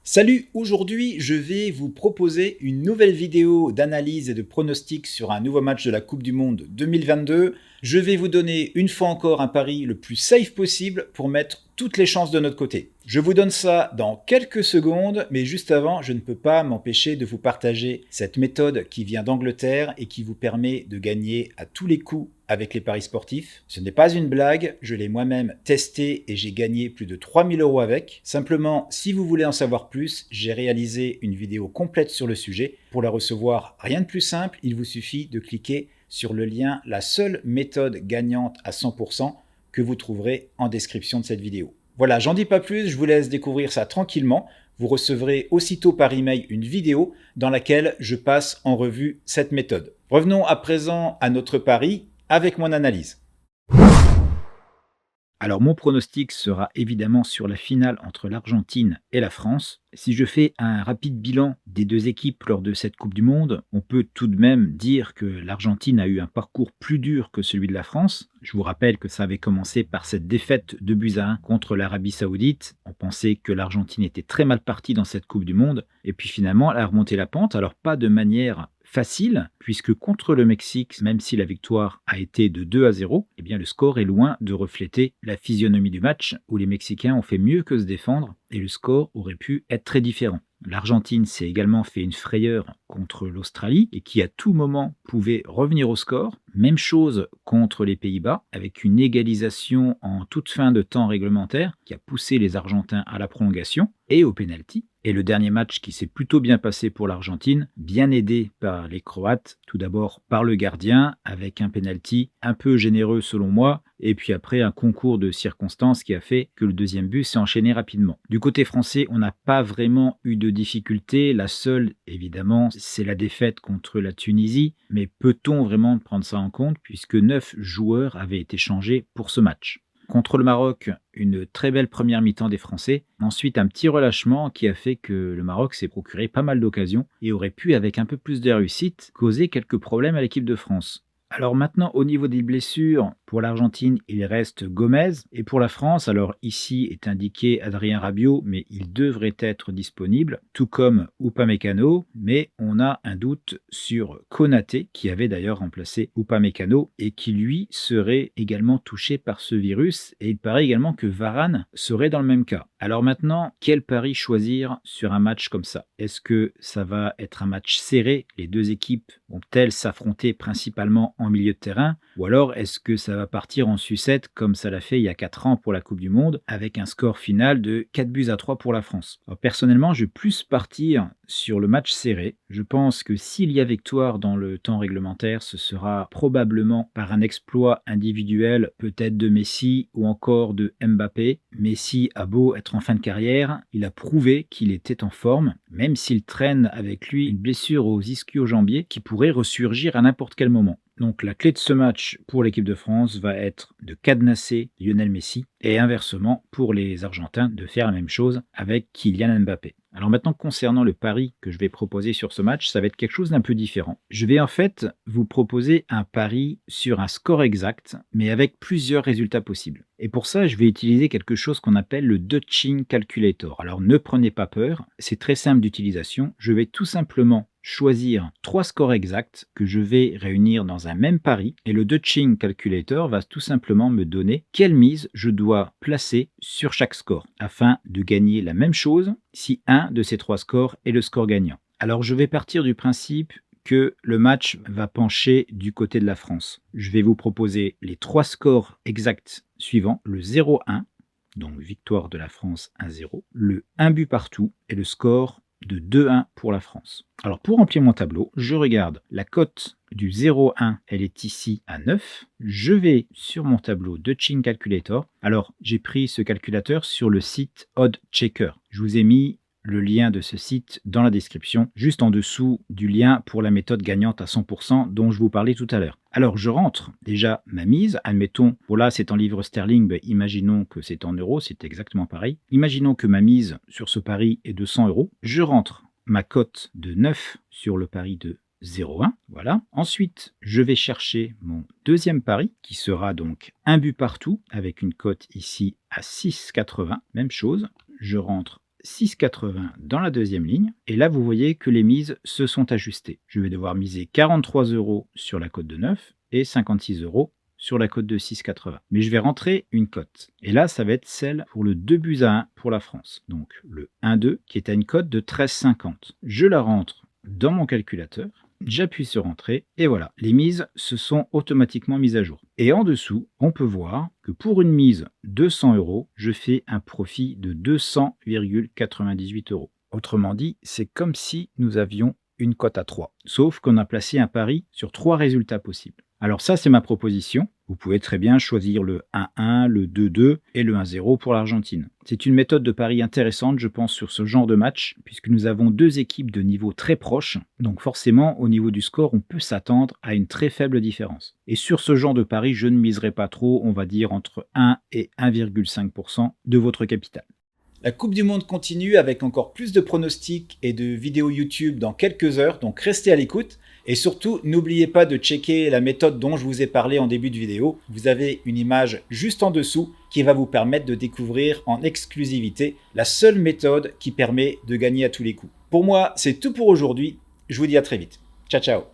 Salut, aujourd'hui je vais vous proposer une nouvelle vidéo d'analyse et de pronostic sur un nouveau match de la Coupe du Monde 2022. Je vais vous donner une fois encore un pari le plus safe possible pour mettre toutes les chances de notre côté. Je vous donne ça dans quelques secondes, mais juste avant, je ne peux pas m'empêcher de vous partager cette méthode qui vient d'Angleterre et qui vous permet de gagner à tous les coups avec les paris sportifs. Ce n'est pas une blague, je l'ai moi-même testé et j'ai gagné plus de 3000 € avec. Simplement, si vous voulez en savoir plus, j'ai réalisé une vidéo complète sur le sujet. Pour la recevoir, rien de plus simple, il vous suffit de cliquer sur le lien La seule méthode gagnante à 100% que vous trouverez en description de cette vidéo. Voilà, j'en dis pas plus, je vous laisse découvrir ça tranquillement. Vous recevrez aussitôt par email une vidéo dans laquelle je passe en revue cette méthode. Revenons à présent à notre pari avec mon analyse. Alors mon pronostic sera évidemment sur la finale entre l'Argentine et la France. Si je fais un rapide bilan des deux équipes lors de cette Coupe du Monde, on peut tout de même dire que l'Argentine a eu un parcours plus dur que celui de la France. Je vous rappelle que ça avait commencé par cette défaite de buts à 1 contre l'Arabie Saoudite. On pensait que l'Argentine était très mal partie dans cette Coupe du Monde. Et puis finalement, elle a remonté la pente. Alors pas de manière facile, puisque contre le Mexique, même si la victoire a été de 2-0, eh bien le score est loin de refléter la physionomie du match, où les Mexicains ont fait mieux que se défendre, et le score aurait pu être très différent. L'Argentine s'est également fait une frayeur contre l'Australie et qui à tout moment pouvait revenir au score. Même chose contre les Pays-Bas avec une égalisation en toute fin de temps réglementaire qui a poussé les Argentins à la prolongation et au pénalty. Et le dernier match qui s'est plutôt bien passé pour l'Argentine, bien aidé par les Croates, tout d'abord par le gardien avec un pénalty un peu généreux selon moi, et puis après un concours de circonstances qui a fait que le deuxième but s'est enchaîné rapidement. Du côté français, on n'a pas vraiment eu de difficultés. La seule, évidemment, c'est la défaite contre la Tunisie. Mais peut-on vraiment prendre ça en compte puisque 9 joueurs avaient été changés pour ce match? Contre le Maroc, une très belle première mi-temps des Français. Ensuite, un petit relâchement qui a fait que le Maroc s'est procuré pas mal d'occasions et aurait pu, avec un peu plus de réussite, causer quelques problèmes à l'équipe de France. Alors maintenant, au niveau des blessures, pour l'Argentine, il reste Gomez. Et pour la France, alors ici est indiqué Adrien Rabiot, mais il devrait être disponible, tout comme Upamecano. Mais on a un doute sur Konaté, qui avait d'ailleurs remplacé Upamecano et qui lui serait également touché par ce virus. Et il paraît également que Varane serait dans le même cas. Alors maintenant, quel pari choisir sur un match comme ça? Est-ce que ça va être un match serré? Les deux équipes vont-elles s'affronter principalement en milieu de terrain? Ou alors est-ce que ça va partir en sucette comme ça l'a fait il y a 4 ans pour la Coupe du Monde avec un score final de 4-3 pour la France? Alors personnellement, je vais plus partir sur le match serré. Je pense que s'il y a victoire dans le temps réglementaire, ce sera probablement par un exploit individuel, peut-être de Messi ou encore de Mbappé. Messi a beau être en fin de carrière, il a prouvé qu'il était en forme, même s'il traîne avec lui une blessure aux ischio-jambiers qui pourrait ressurgir à n'importe quel moment. Donc la clé de ce match pour l'équipe de France va être de cadenasser Lionel Messi et inversement pour les Argentins de faire la même chose avec Kylian Mbappé. Alors maintenant, concernant le pari que je vais proposer sur ce match, ça va être quelque chose d'un peu différent. Je vais en fait vous proposer un pari sur un score exact, mais avec plusieurs résultats possibles. Et pour ça, je vais utiliser quelque chose qu'on appelle le Dutching Calculator. Alors ne prenez pas peur, c'est très simple d'utilisation. Je vais tout simplement choisir 3 scores exacts que je vais réunir dans un même pari et le Dutching Calculator va tout simplement me donner quelle mise je dois placer sur chaque score afin de gagner la même chose si un de ces 3 scores est le score gagnant. Alors je vais partir du principe que le match va pencher du côté de la France. Je vais vous proposer les 3 scores exacts suivants, le 0-1, donc victoire de la France 1-0, le 1 but partout et le score de 2-1 pour la France. Alors pour remplir mon tableau, je regarde la cote du 0-1, elle est ici à 9. Je vais sur mon tableau de Dutching Calculator. Alors j'ai pris ce calculateur sur le site Odd Checker. Je vous ai mis le lien de ce site dans la description, juste en dessous du lien pour la méthode gagnante à 100% dont je vous parlais tout à l'heure. Alors je rentre déjà ma mise, admettons, voilà c'est en livres sterling, ben, imaginons que c'est en euros, c'est exactement pareil. Imaginons que ma mise sur ce pari est de 100 €. Je rentre ma cote de 9 sur le pari de 0,1, voilà. Ensuite, je vais chercher mon deuxième pari, qui sera donc un but partout, avec une cote ici à 6,80, même chose. Je rentre 6,80 dans la deuxième ligne. Et là, vous voyez que les mises se sont ajustées. Je vais devoir miser 43 € sur la cote de 9 et 56 € sur la cote de 6,80. Mais je vais rentrer une cote. Et là, ça va être celle pour le 2-1 pour la France. Donc le 1-2 qui est à une cote de 13,50. Je la rentre dans mon calculateur. J'appuie sur Entrée et voilà, les mises se sont automatiquement mises à jour. Et en dessous, on peut voir que pour une mise de 100 €, je fais un profit de 200,98 €. Autrement dit, c'est comme si nous avions une cote à 3, sauf qu'on a placé un pari sur 3 résultats possibles. Alors ça, c'est ma proposition. Vous pouvez très bien choisir le 1-1, le 2-2 et le 1-0 pour l'Argentine. C'est une méthode de pari intéressante, je pense, sur ce genre de match, puisque nous avons deux équipes de niveau très proches. Donc forcément, au niveau du score, on peut s'attendre à une très faible différence. Et sur ce genre de pari, je ne miserai pas trop, on va dire entre 1 et 1,5% de votre capital. La Coupe du Monde continue avec encore plus de pronostics et de vidéos YouTube dans quelques heures, donc restez à l'écoute. Et surtout, n'oubliez pas de checker la méthode dont je vous ai parlé en début de vidéo. Vous avez une image juste en dessous qui va vous permettre de découvrir en exclusivité la seule méthode qui permet de gagner à tous les coups. Pour moi, c'est tout pour aujourd'hui. Je vous dis à très vite. Ciao, ciao.